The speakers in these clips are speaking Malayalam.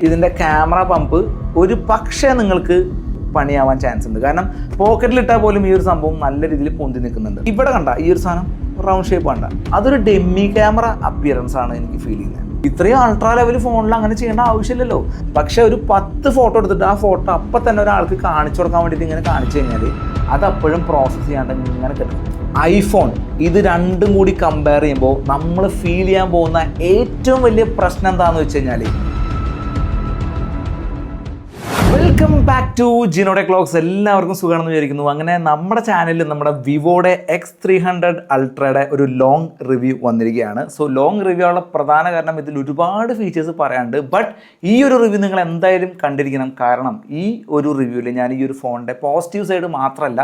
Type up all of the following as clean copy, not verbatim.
ഇതിൻ്റെ ക്യാമറ പമ്പ് ഒരു പക്ഷേ നിങ്ങൾക്ക് പണിയാവാൻ ചാൻസ് ഉണ്ട്. കാരണം പോക്കറ്റിലിട്ടാൽ പോലും ഈ ഒരു സംഭവം നല്ല രീതിയിൽ പൊന്തി നിൽക്കുന്നുണ്ട്. ഇവിടെ കണ്ട ഈ ഒരു സാധനം റൗണ്ട് ഷേപ്പ് കണ്ട, അതൊരു ഡെമ്മി ക്യാമറ അപ്പിയറൻസ് ആണ് എനിക്ക് ഫീൽ ചെയ്യുന്നത്. ഇത്രയും അൾട്രാ ലെവൽ ഫോണിൽ അങ്ങനെ ചെയ്യേണ്ട ആവശ്യമില്ലല്ലോ. പക്ഷെ ഒരു 10 ഫോട്ടോ എടുത്തിട്ട് ആ ഫോട്ടോ അപ്പം തന്നെ ഒരാൾക്ക് കാണിച്ചു കൊടുക്കാൻ വേണ്ടിയിട്ട് ഇങ്ങനെ കാണിച്ചു കഴിഞ്ഞാൽ അത് അപ്പോഴും പ്രോസസ്സ് ചെയ്യാണ്ട് ഇങ്ങനെ കിട്ടും. ഐഫോൺ ഇത് രണ്ടും കൂടി കമ്പയർ ചെയ്യുമ്പോൾ നമ്മൾ ഫീൽ ചെയ്യാൻ പോകുന്ന ഏറ്റവും വലിയ പ്രശ്നം എന്താണെന്ന് വെച്ച് കഴിഞ്ഞാൽ, welcome back to Jino tech vlogs. എല്ലാവർക്കും സുഖമാണെന്ന് വിചാരിക്കുന്നു. അങ്ങനെ നമ്മുടെ ചാനലിൽ നമ്മുടെ വിവോയുടെ X300 അൾട്രയുടെ ഒരു ലോങ് റിവ്യൂ വന്നിരിക്കുകയാണ്. സോ ലോങ് റിവ്യൂ ഉള്ള പ്രധാന കാരണം ഇതിൽ ഒരുപാട് ഫീച്ചേഴ്സ് പറയാനുണ്ട്. ബട്ട് ഈ ഒരു റിവ്യൂ നിങ്ങൾ എന്തായാലും കണ്ടിരിക്കണം. കാരണം ഈ ഒരു റിവ്യൂവിൽ ഞാൻ ഈ ഒരു ഫോണിൻ്റെ പോസിറ്റീവ് സൈഡ് മാത്രമല്ല,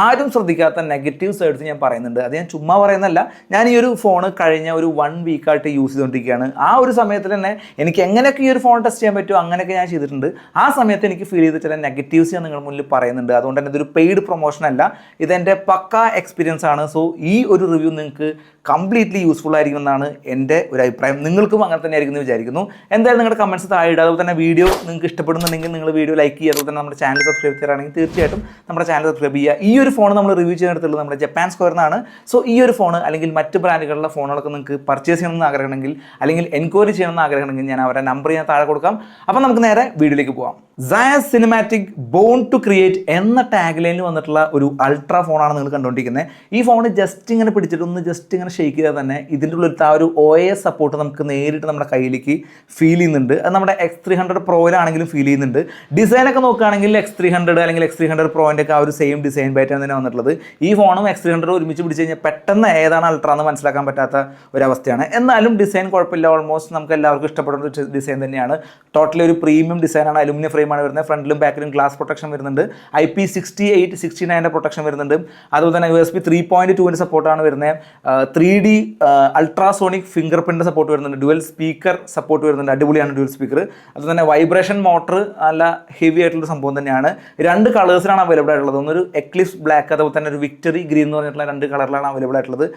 ആരും ശ്രദ്ധിക്കാത്ത നെഗറ്റീവ് സൈഡ്സ് ഞാൻ പറയുന്നുണ്ട്. അത് ഞാൻ ചുമ്മാ പറയുന്നതല്ല. ഞാൻ ഈ ഒരു ഫോണ് കഴിഞ്ഞ ഒരു 1 വീക്കായിട്ട് യൂസ് ചെയ്തുകൊണ്ടിരിക്കുകയാണ്. ആ ഒരു സമയത്ത് തന്നെ എനിക്ക് എങ്ങനെയൊക്കെ ഈ ഒരു ഫോൺ ടെസ്റ്റ് ചെയ്യാൻ പറ്റുമോ അങ്ങനെയൊക്കെ ഞാൻ ചെയ്തിട്ടുണ്ട്. ആ സമയത്ത് എനിക്ക് ഫീൽ ചെയ്ത ചില നെഗറ്റീവ്സ് ഞാൻ നിങ്ങളുടെ മുന്നിൽ പറയുന്നുണ്ട്. അതുകൊണ്ട് തന്നെ ഇതൊരു പെയ്ഡ് പ്രൊമോഷൻ അല്ല, ഇതെൻ്റെ പക്കാ എക്സ്പീരിയൻസ് ആണ്. സോ ഈ ഒരു റിവ്യൂ നിങ്ങൾക്ക് കംപ്ലീറ്റ്ലി യൂസ്ഫുൾ ആയിരിക്കും എന്നാണ് എൻ്റെ ഒരു അഭിപ്രായം. നിങ്ങൾക്കും അങ്ങനെ തന്നെ ആയിരിക്കും എന്ന് വിചാരിക്കുന്നു. എന്തായാലും നിങ്ങളുടെ കമൻറ്റ്സ് താഴെ ഇടുക. അതുപോലെ തന്നെ വീഡിയോ നിങ്ങൾക്ക് ഇഷ്ടപ്പെടുന്നുണ്ടെങ്കിൽ നിങ്ങൾ വീഡിയോ ലൈക്ക് ചെയ്യുക. അതുപോലെ തന്നെ നമ്മുടെ ചാനൽ സബ്സ്ക്രൈബ് ചെയ്യാനാണെങ്കിൽ തീർച്ചയായിട്ടും നമ്മുടെ ചാനൽ സബ്സ്ക്രൈബ് ചെയ്യുക. ഈ ഒരു ഫോൺ നമ്മൾ റിവ്യൂ ചെയ്യാനെടുത്തുള്ളത് നമ്മുടെ ജപ്പാൻ സ്ക്വയർ എന്നാണ്. സോ ഈ ഒരു ഫോൺ അല്ലെങ്കിൽ മറ്റ് ബ്രാൻഡുകളിലെ ഫോണുകളൊക്കെ നിങ്ങൾക്ക് പർച്ചേസ് ചെയ്യണമെന്ന് ആഗ്രഹമുണ്ടെങ്കിൽ അല്ലെങ്കിൽ എൻക്വയറി ചെയ്യണമെന്ന് ആഗ്രഹമുണ്ടെങ്കിൽ ഞാൻ അവരുടെ നമ്പർ ഞാൻ താഴെ കൊടുക്കാം. അപ്പോൾ നമുക്ക് നേരെ വീഡിയോയിലേക്ക് പോകാം. Zeiss Cinematic Born to Create എന്ന ടാഗ് ലൈനിൽ വന്നിട്ടുള്ള ഒരു അൾട്രാ ഫോണാണ് നിങ്ങൾ കണ്ടുകൊണ്ടിരിക്കുന്നത്. ഈ ഫോൺ ജസ്റ്റ് ഇങ്ങനെ പിടിച്ചിട്ടൊന്ന് ജസ്റ്റ് ഇങ്ങനെ ഷെയ്ക്ക് ചെയ്താൽ തന്നെ ഇതിൻ്റെ ഉള്ളിലത്തെ ആ ഒരു OIS സപ്പോർട്ട് നമുക്ക് നേരിട്ട് നമ്മുടെ കയ്യിലേക്ക് ഫീൽ ചെയ്യുന്നുണ്ട്. അത് നമ്മുടെ X300 പ്രോയിലാണെങ്കിലും ഫീൽ ചെയ്യുന്നുണ്ട്. ഡിസൈനൊക്കെ നോക്കുകയാണെങ്കിൽ X300 അല്ലെങ്കിൽ X300 പ്രോൻ്റെ ഒക്കെ ആ ഒരു സെയിം ഡിസൈൻ പാറ്റേൺ തന്നെ വന്നിട്ടുള്ളത്. ഈ ഫോണും X300 ഒരുമിച്ച് പിടിച്ച് കഴിഞ്ഞാൽ പെട്ടെന്ന് ഏതാണ് അൾട്രാ എന്ന് മനസ്സിലാക്കാൻ പറ്റാത്ത ഒരവസ്ഥയാണ്. എന്നാലും ഡിസൈൻ കുഴപ്പമില്ല. ഓൾമോസ്റ്റ് നമുക്ക് എല്ലാവർക്കും ഇഷ്ടപ്പെടുന്ന ഒരു ഡിസൈൻ തന്നെയാണ്. ടോട്ടലി ഒരു പ്രീമിയം ഡിസൈനാണ്. അലുമിനിയം ഫ്രെയിം ആണ് വരുന്നത്. ഫ്രണ്ടിലും ബാക്കിലും ഗ്ലാസ് പ്രൊട്ടക്ഷൻ വരുന്നുണ്ട്. IP68 69 പ്രൊട്ടക്ഷൻ വരുന്നുണ്ട്. അതുപോലെ തന്നെ USB 3.2 സപ്പോർട്ടാണ് വരുന്നത്. 3D ultrasonic finger print support വരുന്നുണ്ട്. ഡുവൽ സ്പീക്കർ സപ്പോർട്ട് വരുന്നുണ്ട്. അടിപൊളിയാണ് ഡുവൽ സ്പീക്കർ. അതുപോലെ തന്നെ വൈബ്രേഷൻ മോട്ടർ നല്ല ഹെവി ആയിട്ടുള്ള സംഭവം തന്നെയാണ്. 2 കളേഴ്സിലാണ് അവൈലബിൾ ആയിട്ടുള്ളത്. ഒന്നൊരു എക്ലിപ്സ് ബ്ലാക്ക്, അതുപോലെ തന്നെ ഒരു വിക്ടറി ഗ്രീൻ എന്ന് പറഞ്ഞിട്ടുള്ള 2 കളറിലാണ് അവൈലബിൾ ആയിട്ടുള്ളത്.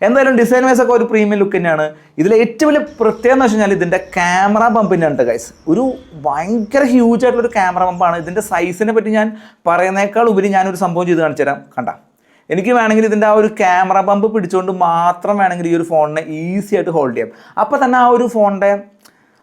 എന്തായാലും ഡിസൈൻ വൈസ് ഒക്കെ ഒരു പ്രീമിയം ലുക്ക് തന്നെയാണ്. ഇതിൽ ഏറ്റവും വലിയ പ്രത്യേകത എന്ന് വെച്ച് കഴിഞ്ഞാൽ ഇതിൻ്റെ ക്യാമറ പമ്പിൻ്റെ ഗൈസ് ഒരു ഭയങ്കര ഹ്യൂജ് ആയിട്ടുള്ളൊരു ക്യാമറ പമ്പാണ്. ഇതിൻ്റെ സൈസിനെ പറ്റി ഞാൻ പറയുന്നേക്കാൾ ഉപരി ഞാനൊരു സംഭവം ചെയ്ത് കാണിച്ചു തരാം. കണ്ട, എനിക്ക് വേണമെങ്കിൽ ഇതിൻ്റെ ആ ഒരു ക്യാമറ പമ്പ് പിടിച്ചുകൊണ്ട് മാത്രം വേണമെങ്കിൽ ഈ ഒരു ഫോണിനെ ഈസി ആയിട്ട് ഹോൾഡ് ചെയ്യാം. അപ്പോൾ തന്നെ ആ ഒരു ഫോണിൻ്റെ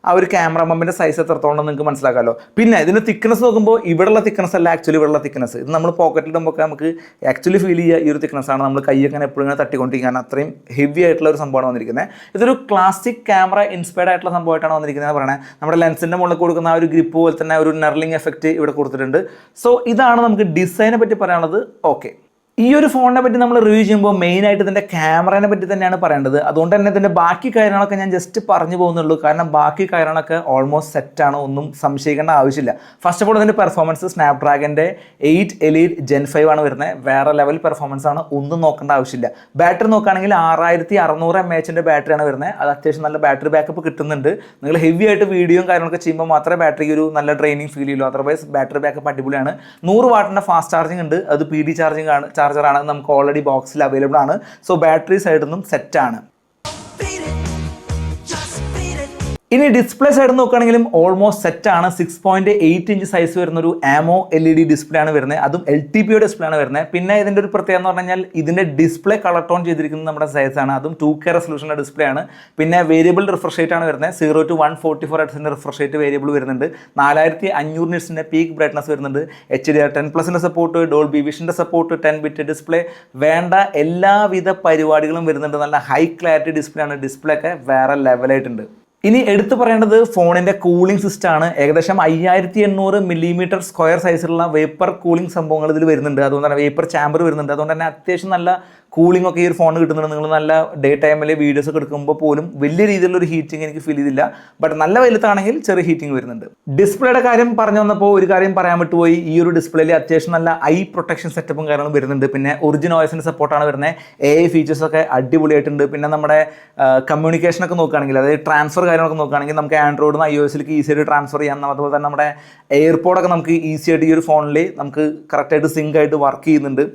ആ ഒരു ക്യാമറ പമ്പിൻ്റെ സൈസ് എത്രത്തോളം നിങ്ങൾക്ക് മനസ്സിലാക്കാമല്ലോ. പിന്നെ ഇതിൻ്റെ തിക്നെസ് നോക്കുമ്പോൾ ഇവിടെയുള്ള തിക്നെസ് അല്ല ആക്ച്വലി ഇവിടെയുള്ള തിക്നെസ്. ഇത് നമ്മൾ പോക്കറ്റിലിടുമ്പോൾ നമുക്ക് ആക്ച്വലി ഫീൽ ചെയ്യുക ഈ ഒരു തിക്നെസ് ആണ്. നമ്മൾ കൈയൊക്കെ എപ്പോഴും ഇങ്ങനെ തട്ടിക്കൊണ്ടിരിക്കാൻ അത്രയും ഹെവി ആയിട്ടുള്ള ഒരു സംഭവമാണ് വന്നിരിക്കുന്നത്. ഇതൊരു ക്ലാസിക് ക്യാമറ ഇൻസ്പയർഡ് ആയിട്ടുള്ള സംഭവമായിട്ടാണ് വന്നിരിക്കുന്നത് പറയണേ. നമ്മുടെ ലെൻസിൻ്റെ മുകളിൽ കൊടുക്കുന്ന ആ ഒരു ഗ്രിപ്പ് പോലെ തന്നെ ഒരു നെർലിംഗ് എഫക്റ്റ് ഇവിടെ കൊടുത്തിട്ടുണ്ട്. സോ ഇതാണ് നമുക്ക് ഡിസൈനെ പറ്റി പറയാനുള്ളത്. ഓക്കെ, ഈ ഒരു ഫോണിനെ പറ്റി നമ്മൾ റിവ്യൂ ചെയ്യുമ്പോൾ മെയിനായിട്ട് ഇതിൻ്റെ ക്യാമറേനെ പറ്റി തന്നെയാണ് പറയേണ്ടത്. അതുകൊണ്ട് തന്നെ ഇതിൻ്റെ ബാക്കി കാര്യങ്ങളൊക്കെ ഞാൻ ജസ്റ്റ് പറഞ്ഞു പോകുന്നുള്ളൂ. കാരണം ബാക്കി കാര്യങ്ങളൊക്കെ ഓൾമോസ്റ്റ് സെറ്റാണ്, ഒന്നും സംശയിക്കേണ്ട ആവശ്യമില്ല. ഫസ്റ്റ് ഓഫ് ഓൾ ഇതിൻ്റെ പെർഫോമൻസ് സ്നാപ്ഡ്രാഗൻ്റെ 8 Elite Gen 5 ആണ് വരുന്നത്. വേറെ ലെവൽ പെർഫോമൻസ് ആണ്, ഒന്നും നോക്കേണ്ട ആവശ്യമില്ല. ബാറ്ററി നോക്കുകയാണെങ്കിൽ 6600 mAh ബാറ്ററിയാണ് വരുന്നത്. അത് അത്യാവശ്യം നല്ല ബാറ്ററി ബാക്കപ്പ് കിട്ടുന്നുണ്ട്. നിങ്ങൾ ഹെവി ആയിട്ട് വീഡിയോയും കാര്യങ്ങളൊക്കെ ചെയ്യുമ്പോൾ മാത്രമേ ബാറ്ററിക്ക് ഒരു നല്ല ഡ്രെയിനിങ് ഫീൽ ചെയ്യുള്ളൂ. അതർവൈസ് ബാറ്ററി ബാക്കപ്പ് അടിപൊളിയാണ്. 100 വാട്ടിൻ്റെ ഫാസ്റ്റ് ചാർജിങ് ഉണ്ട്. അത് PD ചാർജറാണ്. നമുക്ക് ഓൾറെഡി ബോക്സിൽ അവൈലബിൾ ആണ്. സോ ബാറ്ററി സൈഡിൽ നിന്നും സെറ്റാണ്. ഇനി ഡിസ്പ്ലേ സൈഡ് നോക്കുകയാണെങ്കിലും ഓൾമോസ്റ്റ് സെറ്റാണ്. 6.8 ഇഞ്ച് സൈസ് വരുന്ന ഒരു AMO LED ഡിസ്പ്ലേ ആണ് വരുന്നത്. അതും LTPO ഡിസ്പ്ലേ ആണ് വരുന്നത്. പിന്നെ ഇതിൻ്റെ ഒരു പ്രത്യേകത എന്ന് പറഞ്ഞു കഴിഞ്ഞാൽ ഇതിൻ്റെ ഡിസ്പ്ലേ കളർ ടോൺ ചെയ്തിരിക്കുന്നത് നമ്മുടെ സൈസാണ്. അതും 2K റെസൊല്യൂഷൻ്റെ ഡിസ്പ്ലേ ആണ്. പിന്നെ വേരിയബിൾ റിഫ്രഷ് റേറ്റ് ആണ് വരുന്നത്. 0 to 144 Hz refresh rate variable വരുന്നുണ്ട്. 4500 nits പീക്ക് ബ്രൈറ്റ്നസ് വരുന്നുണ്ട്. HDR 10+ സപ്പോർട്ട്, ഡോൾബി വിഷൻ്റെ സപ്പോർട്ട്, 10-bit ഡിസ്പ്ലേ, വേണ്ട എല്ലാവിധ പരിപാടികളും വരുന്നുണ്ട്. നല്ല ഹൈ ക്ലാരിറ്റി ഡിസ്പ്ലേ ആണ്. ഡിസ്പ്ലേ ഒക്കെ വേറെ ലെവലായിട്ടുണ്ട്. ഇനി എടുത്തു പറയേണ്ടത് ഫോണിൻ്റെ കൂളിംഗ് സിസ്റ്റമാണ്. ഏകദേശം 5800 mm സ്ക്വയർ സൈസിലുള്ള വേപ്പർ കൂളിംഗ് സംഭവങ്ങൾ ഇതിൽ വരുന്നുണ്ട്. അതുകൊണ്ട് തന്നെ വേപ്പർ ചാമ്പർ വരുന്നുണ്ട്. അതുകൊണ്ട് തന്നെ അത്യാവശ്യം നല്ല കൂളിംഗ് ഒക്കെ ഈ ഒരു ഫോണിൽ കിട്ടുന്നുണ്ട്. നിങ്ങൾ നല്ല ഡേ ടൈമിൽ വീഡിയോസ് ഒക്കെ എടുക്കുമ്പോൾ പോലും വലിയ രീതിയിലുള്ളൊരു ഹീറ്റിംഗ് എനിക്ക് ഫീൽ ചെയ്തില്ല. ബട്ട് നല്ല വലുതാണെങ്കിൽ ചെറിയ ഹീറ്റിംഗ് വരുന്നുണ്ട്. ഡിസ്പ്ലേയുടെ കാര്യം പറഞ്ഞു വന്നപ്പോൾ ഒരു കാര്യം പറയാൻ വിട്ടുപോയി. ഈ ഒരു ഡിസ്പ്ലേയിൽ അത്യാവശ്യം നല്ല ഐ പ്രൊട്ടക്ഷൻ സെറ്റപ്പും കാര്യങ്ങളും വരുന്നുണ്ട്. പിന്നെ ഒറിജിനൽ OISൻ്റെ സപ്പോർട്ടാണ് വരുന്നത്. AI ഫീച്ചേഴ്സൊക്കെ അടിപൊളിയായിട്ടുണ്ട്. പിന്നെ നമ്മുടെ കമ്മ്യൂണിക്കേഷനൊക്കെ നോക്കുകയാണെങ്കിൽ, അതായത് ട്രാൻസ്ഫർ കാര്യങ്ങളൊക്കെ നോക്കുകയാണെങ്കിൽ നമുക്ക് ആൻഡ്രോയിഡിൽ നിന്ന് iOSലേക്ക് ഈസിയായിട്ട് ട്രാൻസ്ഫർ ചെയ്യാം. അതുപോലെ തന്നെ നമ്മുടെ എയർപോഡൊക്കെ നമുക്ക് ഈസി ആയിട്ട് ഈ ഒരു ഫോണിൽ നമുക്ക് കറക്റ്റായിട്ട് സിങ്ക് ആയിട്ട് വർക്ക് ചെയ്യുന്നുണ്ട്.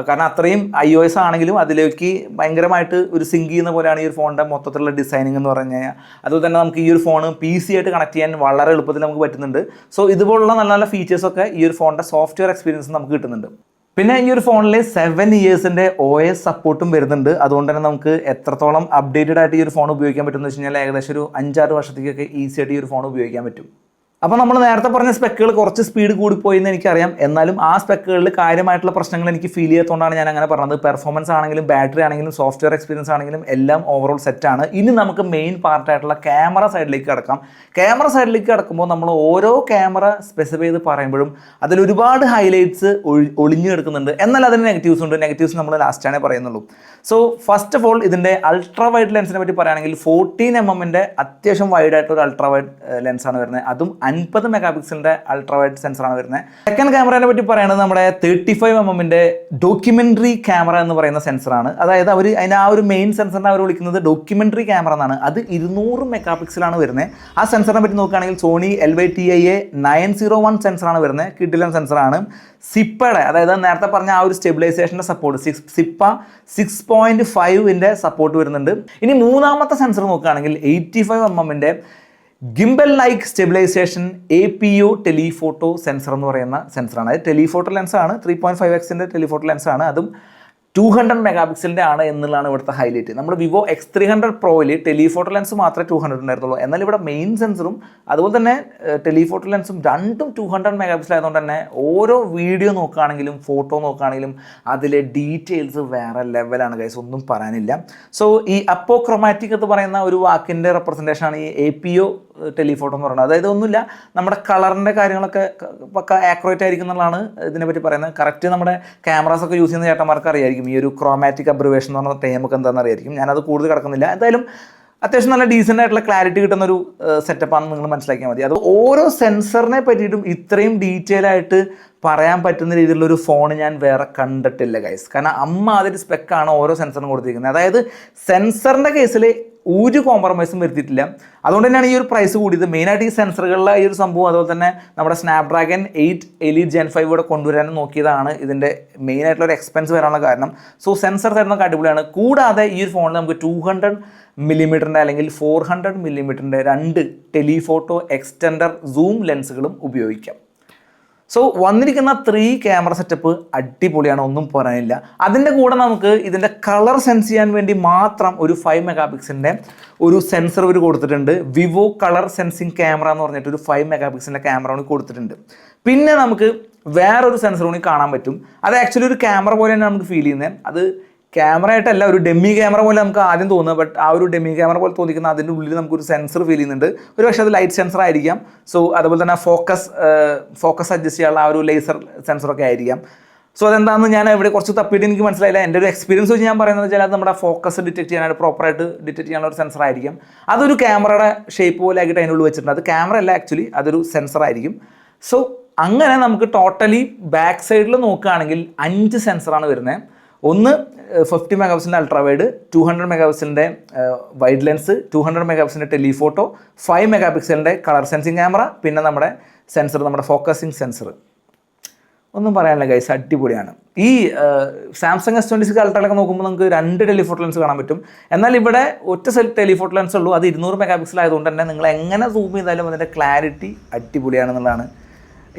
കാരണം അത്രയും iOS ആണെങ്കിലും ആണെങ്കിലും അതിലേക്ക് ഭയങ്കരമായിട്ട് ഒരു സിങ്ക് ചെയ്യുന്ന പോലെയാണ് ഈ ഒരു ഫോണിൻ്റെ മൊത്തത്തിലുള്ള ഡിസൈനിങ് എന്ന് പറഞ്ഞു കഴിഞ്ഞാൽ. അതുപോലെ തന്നെ നമുക്ക് ഈ ഒരു ഫോൺ PC ആയിട്ട് കണക്ട് ചെയ്യാൻ വളരെ എളുപ്പത്തിൽ നമുക്ക് പറ്റുന്നുണ്ട്. സോ ഇതുപോലുള്ള നല്ല നല്ല ഫീച്ചേഴ്സൊക്കെ ഈ ഒരു ഫോണിൻ്റെ സോഫ്റ്റ്വെയർ എക്സ്പീരിയൻസ് നമുക്ക് കിട്ടുന്നുണ്ട്. പിന്നെ ഈ ഒരു ഫോണിൽ 7 ഇയേഴ്സിൻ്റെ OS സപ്പോർട്ടും വരുന്നുണ്ട്. അതുകൊണ്ട് തന്നെ നമുക്ക് എത്രത്തോളം അപ്ഡേറ്റഡ് ആയിട്ട് ഈ ഒരു ഫോൺ ഉപയോഗിക്കാൻ പറ്റുമെന്ന് വെച്ച് കഴിഞ്ഞാൽ ഏകദേശം ഒരു 5-6 വർഷത്തേക്കൊക്കെ ഈസി ആയിട്ട് ഈ ഒരു ഫോൺ ഉപയോഗിക്കാൻ പറ്റും. അപ്പോൾ നമ്മൾ നേരത്തെ പറഞ്ഞ സ്പെക്കുകൾ കുറച്ച് സ്പീഡ് കൂടിപ്പോയി എന്ന് എനിക്കറിയാം. എന്നാലും ആ സ്പെക്കുകളിൽ കാര്യമായിട്ടുള്ള പ്രശ്നങ്ങൾ എനിക്ക് ഫീൽ ചെയ്യാത്തതുകൊണ്ടാണ് ഞാൻ അങ്ങനെ പറഞ്ഞത്. പെർഫോമൻസ് ആണെങ്കിലും ബാറ്ററി ആണെങ്കിലും സോഫ്റ്റ്വെയർ എക്സ്പീരിയൻസ് ആണെങ്കിലും എല്ലാം ഓവറോൾ സെറ്റാണ്. ഇനി നമുക്ക് മെയിൻ പാർട്ടായിട്ടുള്ള ക്യാമറ സൈഡിലേക്ക് കിടക്കാം. ക്യാമറ സൈഡിലേക്ക് കിടക്കുമ്പോൾ നമ്മൾ ഓരോ ക്യാമറ സ്പെസിഫൈ ചെയ്ത് പറയുമ്പോഴും അതിൽ ഒരുപാട് ഹൈലൈറ്റ്സ് ഒളിഞ്ഞു കിടക്കുന്നുണ്ട്. എന്നാൽ അതിന് നെഗറ്റീവ്സ് ഉണ്ട്. നെഗറ്റീവ്സ് നമ്മൾ ലാസ്റ്റാണേ പറയുന്നുള്ളൂ. സോ ഫസ്റ്റ് ഓഫ് ഓൾ ഇതിൻ്റെ അൾട്രാ വൈഡ് ലെൻസിനെ പറ്റി പറയുകയാണെങ്കിൽ 14mm അത്യാവശ്യം വൈഡായിട്ട് ഒരു അൾട്രാ വൈഡ് ലെൻസാണ് വരുന്നത്. അതും 50 മെഗാപിക്സലിൻ്റെ അൾട്രാ വൈഡ് സെൻസറാണ് വരുന്നത്. സെക്കൻഡ് ക്യാമറയെ പറ്റി പറയുന്നത് നമ്മുടെ 35mm ഡോക്യുമെൻ്ററി ക്യാമറ എന്ന് പറയുന്ന സെൻസറാണ്. അതായത് അതിന് ആ ഒരു മെയിൻ സെൻസറിനെ അവർ വിളിക്കുന്നത് ഡോക്യുമെൻ്ററി ക്യാമറ എന്നാണ്. അത് 200 മെഗാപിക്സലാണ് വരുന്നത്. ആ സെൻസറിനെ പറ്റി നോക്കുകയാണെങ്കിൽ സോണി LYTIA 901 സെൻസറാണ് വരുന്നത്. കിഡിലൻ സെൻസറാണ്. സിപ്പയുടെ അതായത് നേരത്തെ പറഞ്ഞ ആ ഒരു സ്റ്റെബിലൈസേഷൻ്റെ സപ്പോർട്ട് സിപ്പ 6.5 സപ്പോർട്ട് വരുന്നുണ്ട്. ഇനി മൂന്നാമത്തെ സെൻസർ നോക്കുകയാണെങ്കിൽ 85mm gimbal like stabilisation APO telephoto sensor എന്ന് പറയുന്ന സെൻസറാണ്. അത് ടെലിഫോട്ടോ ലെൻസാണ്. 3.5x telephoto ലെൻസാണ്. അതും 200 മെഗാപിക്സലിൻ്റെ ആണ് എന്നുള്ളതാണ് ഇവിടുത്തെ ഹൈലൈറ്റ്. നമ്മുടെ വിവോ X300 Proയിൽ ടെലിഫോട്ടോ ലെൻസ് മാത്രമേ 200 ഉണ്ടായിരുന്നുള്ളൂ. എന്നാൽ ഇവിടെ മെയിൻ സെൻസറും അതുപോലെ തന്നെ ടെലിഫോട്ടോ ലെൻസും രണ്ടും 200 മെഗാപിക്സൽ ആയതുകൊണ്ട് തന്നെ ഓരോ വീഡിയോ നോക്കുകയാണെങ്കിലും ഫോട്ടോ നോക്കുകയാണെങ്കിലും അതിലെ ഡീറ്റെയിൽസ് വേറെ ലെവലാണ് ഗൈസ്, ഒന്നും പറയാനില്ല. സോ ഈ അപ്പോക്രോമാറ്റിക് എന്ന് പറയുന്ന ഒരു വാക്കിൻ്റെ റെപ്രസെൻറ്റേഷനാണ് ഈ APO ടെലിഫോട്ടോ എന്ന് പറയുന്നത്. അതായത് ഒന്നുമില്ല, നമ്മുടെ കളറിൻ്റെ കാര്യങ്ങളൊക്കെ പക്ക ആക്യുറേറ്റ് ആയിരിക്കും എന്നുള്ളതാണ് ഇതിനെപ്പറ്റി പറയുന്നത്. കറക്റ്റ് നമ്മുടെ ക്യാമറാസൊക്കെ യൂസ് ചെയ്യുന്ന ചേട്ടന്മാർക്ക് അറിയായിരിക്കും ഈ ഒരു ക്രോമാറ്റിക് അബ്രിവേഷൻ എന്ന് പറഞ്ഞ ടൈമൊക്കെ എന്താണെന്ന് അറിയായിരിക്കും. ഞാനത് കൂടുതൽ കിടക്കുന്നില്ല. എന്തായാലും അത്യാവശ്യം നല്ല ഡീസൻ്റ് ആയിട്ടുള്ള ക്ലാരിറ്റി കിട്ടുന്ന ഒരു സെറ്റപ്പാണെന്ന് നിങ്ങൾ മനസ്സിലാക്കിയാൽ മതി. അത് ഓരോ സെൻസറിനെ പറ്റിയിട്ടും ഇത്രയും ഡീറ്റെയിൽ ആയിട്ട് പറയാൻ പറ്റുന്ന രീതിയിലുള്ളൊരു ഫോൺ ഞാൻ വേറെ കണ്ടിട്ടില്ല ഗൈസ്. കാരണം അതിൻ്റെ സ്പെക്കാണ് ഓരോ സെൻസറിനും കൊടുത്തിരിക്കുന്നത്. അതായത് സെൻസറിൻ്റെ കേസിൽ ഒരു കോംപ്രമൈസും വരുത്തിയിട്ടില്ല. അതുകൊണ്ട് തന്നെയാണ് ഈ ഒരു പ്രൈസ് കൂടിയത്. മെയിനായിട്ട് ഈ സെൻസറുകളിലെ ഈ ഒരു സംഭവം അതുപോലെ തന്നെ നമ്മുടെ സ്നാപ്ഡ്രാഗൺ 8 Elite Gen 5 ഇവിടെ കൊണ്ടുവരാനും നോക്കിയതാണ് ഇതിൻ്റെ മെയിനായിട്ടുള്ള ഒരു എക്സ്പെൻസ് വരാനുള്ള കാരണം. സോ സെൻസർ തരുന്നൊക്കെ അടിപൊളിയാണ്. കൂടാതെ ഈ ഒരു ഫോണിൽ നമുക്ക് 200mm അല്ലെങ്കിൽ 400mm 2 ടെലിഫോട്ടോ എക്സ്റ്റൻഡർ സൂം ലെൻസുകളും ഉപയോഗിക്കാം. സോ വന്നിരിക്കുന്ന 3 ക്യാമറ സെറ്റപ്പ് അടിപൊളിയാണ്, ഒന്നും പറയാനില്ല. അതിൻ്റെ കൂടെ നമുക്ക് ഇതിൻ്റെ കളർ സെൻസ് ചെയ്യാൻ വേണ്ടി മാത്രം ഒരു 5 മെഗാപിക്സലിൻ്റെ ഒരു സെൻസർ ഇവർ കൊടുത്തിട്ടുണ്ട്. വിവോ കളർ സെൻസിങ് ക്യാമറ എന്ന് പറഞ്ഞിട്ട് ഒരു 5 മെഗാപിക്സലിൻ്റെ ക്യാമറ കൂടി കൊടുത്തിട്ടുണ്ട്. പിന്നെ നമുക്ക് വേറൊരു സെൻസർ കൂടി കാണാൻ പറ്റും. അത് ആക്ച്വലി ഒരു ക്യാമറ പോലെ തന്നെ നമുക്ക് ഫീൽ ചെയ്യുന്നത്. അത് ക്യാമറ ആയിട്ടല്ല, ഒരു ഡെമ്മി ക്യാമറ പോലെ നമുക്ക് ആദ്യം തോന്നുന്നത്. ബട്ട് ആ ഒരു ഡെമ്മി ക്യാമറ പോലെ തോന്നിക്കുന്ന അതിൻ്റെ ഉള്ളിൽ നമുക്കൊരു സെൻസർ ഫീൽ ചെയ്യുന്നുണ്ട്. ഒരു പക്ഷേ അത് ലൈറ്റ് സെൻസർ ആയിരിക്കാം. സോ അതുപോലെ തന്നെ ഫോക്കസ് അഡ്ജസ്റ്റ് ചെയ്യാനുള്ള ആ ഒരു ലേസർ സെൻസറൊക്കെ ആയിരിക്കാം. സോ അതെന്താണെന്ന് ഞാൻ ഇവിടെ കുറച്ച് തപ്പിയിട്ട് എനിക്ക് മനസ്സിലായില്ല. എൻ്റെ ഒരു എക്സ്പീരിയൻസ് വെച്ച് ഞാൻ പറയുന്നത് വെച്ചാൽ അത് നമ്മുടെ ഫോക്കസ് ഡിറ്റക്ട് ചെയ്യാനായിട്ട് പ്രോപ്പറായിട്ട് ഡിറ്റക്ട് ചെയ്യാനുള്ള ഒരു സെൻസർ ആയിരിക്കും. അതൊരു ക്യാമറയുടെ ഷേപ്പ് പോലെ ആക്കിയിട്ട് അതിനുള്ളിൽ വെച്ചിട്ടുണ്ട്. അത് ക്യാമറ അല്ല, ആക്ച്വലി അതൊരു സെൻസർ ആയിരിക്കും. സോ അങ്ങനെ നമുക്ക് ടോട്ടലി ബാക്ക് സൈഡിൽ നോക്കുകയാണെങ്കിൽ 5 സെൻസറാണ് വരുന്നത്. ഒന്ന് 50 മെഗാപിക്സലിൻ്റെ അൾട്രാ വൈഡ്, 200 മെഗാപിക്സലിൻ്റെ വൈഡ് ലെൻസ്, 200 മെഗാപിക്സലിൻ്റെ ടെലിഫോട്ടോ, 5 മെഗാപിക്സലിൻ്റെ കളർ സെൻസിങ് ക്യാമറ, പിന്നെ നമ്മുടെ സെൻസർ, നമ്മുടെ ഫോക്കസിങ് സെൻസർ. ഒന്നും പറയാനില്ല ഗൈസ്, അടിപൊളിയാണ്. ഈ സാംസങ് S26 അൾട്രയിലൊക്കെ നോക്കുമ്പോൾ നമുക്ക് 2 ടെലിഫോട്ടോ ലെൻസ് കാണാൻ പറ്റും. എന്നാൽ ഇവിടെ ഒറ്റ ടെലിഫോട്ടോ ലെൻസ് ഉള്ളൂ. അത് 200 മെഗാപിക്സൽ ആയതുകൊണ്ട് തന്നെ നിങ്ങൾ എങ്ങനെ സൂം ചെയ്താലും അതിൻ്റെ ക്ലാരിറ്റി അടിപൊളിയാണെന്നുള്ളതാണ്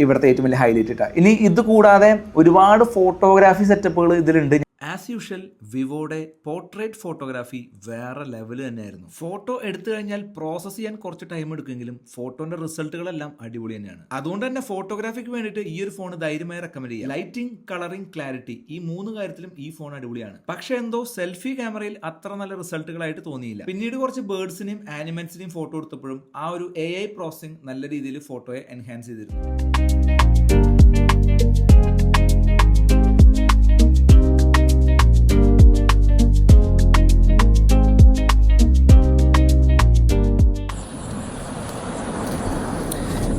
ഇവിടുത്തെ ഏറ്റവും വലിയ ഹൈലൈറ്റ് ഇട്ടാ. ഇനി ഇത് കൂടാതെ ഒരുപാട് ഫോട്ടോഗ്രാഫി സെറ്റപ്പുകൾ ഇതിലുണ്ട്. ആസ് യൂഷ്വൽ വിവോയുടെ പോർട്രേറ്റ് ഫോട്ടോഗ്രാഫി വേറെ ലെവൽ തന്നെയായിരുന്നു. ഫോട്ടോ എടുത്തു കഴിഞ്ഞാൽ പ്രോസസ്സ് ചെയ്യാൻ കുറച്ച് ടൈം എടുക്കുമെങ്കിലും ഫോട്ടോന്റെ റിസൾട്ടുകളെല്ലാം അടിപൊളി തന്നെയാണ്. അതുകൊണ്ട് തന്നെ ഫോട്ടോഗ്രാഫിക്ക് വേണ്ടിയിട്ട് ഈ ഒരു ഫോൺ ധൈര്യമായി റെക്കമെൻഡ് ചെയ്യാം. ലൈറ്റിംഗ്, കളറിംഗ്, ക്ലാരിറ്റി, ഈ 3 കാര്യത്തിലും ഈ ഫോൺ അടിപൊളിയാണ്. പക്ഷെ എന്തോ സെൽഫി ക്യാമറയിൽ അത്ര നല്ല റിസൾട്ടുകളായിട്ട് തോന്നിയില്ല. പിന്നീട് കുറച്ച് ബേർഡ്സിനെയും ആനിമൽസിനെയും ഫോട്ടോ എടുത്തപ്പോഴും ആ ഒരു AI പ്രോസസിംഗ് നല്ല രീതിയിൽ ഫോട്ടോയെ എൻഹാൻസ് ചെയ്തിരുന്നു.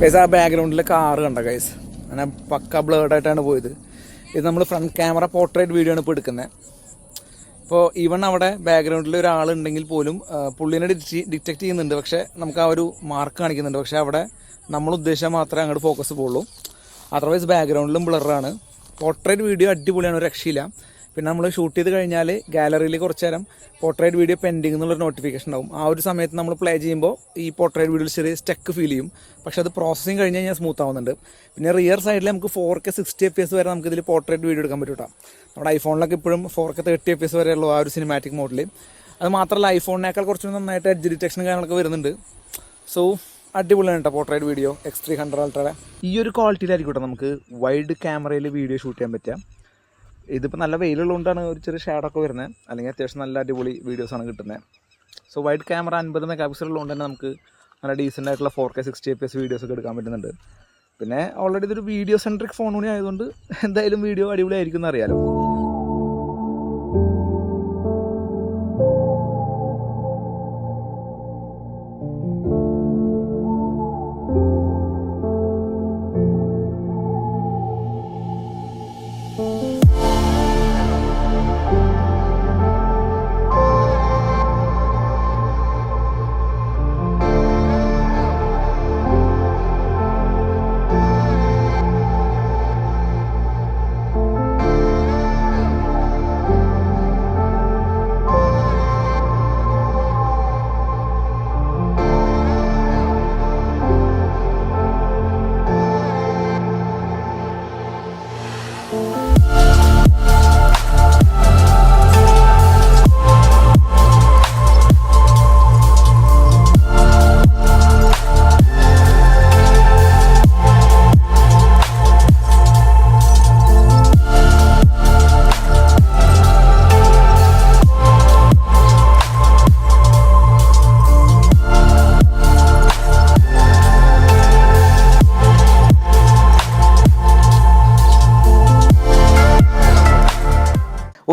ഗൈസ്, ആ ബാക്ക്ഗ്രൗണ്ടിലെ കാറ് കണ്ട ഗൈസ്, അങ്ങനെ പക്ക ബ്ലേഡായിട്ടാണ് പോയത്. ഇത് നമ്മൾ ഫ്രണ്ട് ക്യാമറ പോർട്രേറ്റ് വീഡിയോ ആണ് ഇപ്പോൾ എടുക്കുന്നത്. ഇപ്പോൾ ഈവൺ അവിടെ ബാക്ക്ഗ്രൗണ്ടിൽ ഒരാളുണ്ടെങ്കിൽ പോലും പുള്ളിനെ ഡിറ്റക്ട് ചെയ്യുന്നുണ്ട്. പക്ഷേ നമുക്ക് ആ ഒരു മാർക്ക് കാണിക്കുന്നുണ്ട്. പക്ഷേ അവിടെ നമ്മൾ ഉദ്ദേശിച്ചാൽ മാത്രമേ അങ്ങോട്ട് ഫോക്കസ് പോകുള്ളൂ. അതർവൈസ് ബാക്ക്ഗ്രൗണ്ടിലും ബ്ലറാണ്. പോർട്രേറ്റ് വീഡിയോ അടിപൊളിയാണ്, ഒരു രക്ഷയില്ല. പിന്നെ നമ്മൾ ഷൂട്ട് ചെയ്ത് കഴിഞ്ഞാൽ ഗാലറിയിൽ കുറച്ച് നേരം പോർട്രേറ്റ് വീഡിയോ പെൻഡിങ് എന്നുള്ളൊരു നോട്ടിഫിക്കേഷൻ ഉണ്ടാവും. ആ ഒരു സമയത്ത് നമ്മൾ പ്ലേ ചെയ്യുമ്പോൾ ഈ പോർട്രേറ്റ് വീഡിയോയിൽ ചെറിയ സ്റ്റക്ക് ഫീൽ ചെയ്യും. പക്ഷേ അത് പ്രോസസ്സിങ് കഴിഞ്ഞ് കഴിഞ്ഞാൽ സ്മൂത്ത് ആവുന്നുണ്ട്. പിന്നെ റിയർ സൈഡിൽ നമുക്ക് 4K 60 FPS വരെ നമുക്ക് ഇതിൽ പോർട്രേറ്റ് വീഡിയോ എടുക്കാൻ പറ്റും കേട്ടോ. നമ്മുടെ ഐഫോണിലൊക്കെ ഇപ്പോഴും 4K 30 FPS വരെ ഉള്ളൂ ആ ഒരു സിനിമാറ്റിക് മോഡിൽ. അത് മാത്രമല്ല ഐഫോണിനേക്കാൾ കുറച്ചുകൂടി നന്നായിട്ട് എഡ്ജ് ഡിറ്റക്ഷൻ കാര്യങ്ങളൊക്കെ വരുന്നുണ്ട്. സോ അടിപൊളിയാണ് കേട്ടോ പോർട്രേറ്റ് വീഡിയോ X300 അൾട്രയുടെ. ഈ ഒരു ക്വാളിറ്റിയിലായിരിക്കും നമുക്ക് വൈഡ് ക്യാമറയിൽ വീഡിയോ ഷൂട്ട് ചെയ്യാൻ പറ്റുക. ഇതിപ്പോൾ നല്ല വെയിലുള്ളതുകൊണ്ടാണ് ഒരു ചെറിയ ഷാഡൊക്കെ വരുന്നത്, അല്ലെങ്കിൽ അത്യാവശ്യം നല്ല അടിപൊളി വീഡിയോസാണ് കിട്ടുന്നത്. So wide camera 50 mega pixel ഉള്ളതുകൊണ്ട് തന്നെ നമുക്ക് നല്ല ഡീസൻ്റ് ആയിട്ടുള്ള 4K 60 FPS വീഡിയോസൊക്കെ എടുക്കാൻ പറ്റുന്നുണ്ട്. പിന്നെ ഓൾറെഡി ഇതൊരു വീഡിയോ സെൻട്രിക് ഫോൺ കൂടി ആയതുകൊണ്ട് എന്തായാലും വീഡിയോ അടിപൊളിയായിരിക്കും എന്നറിയാലോ.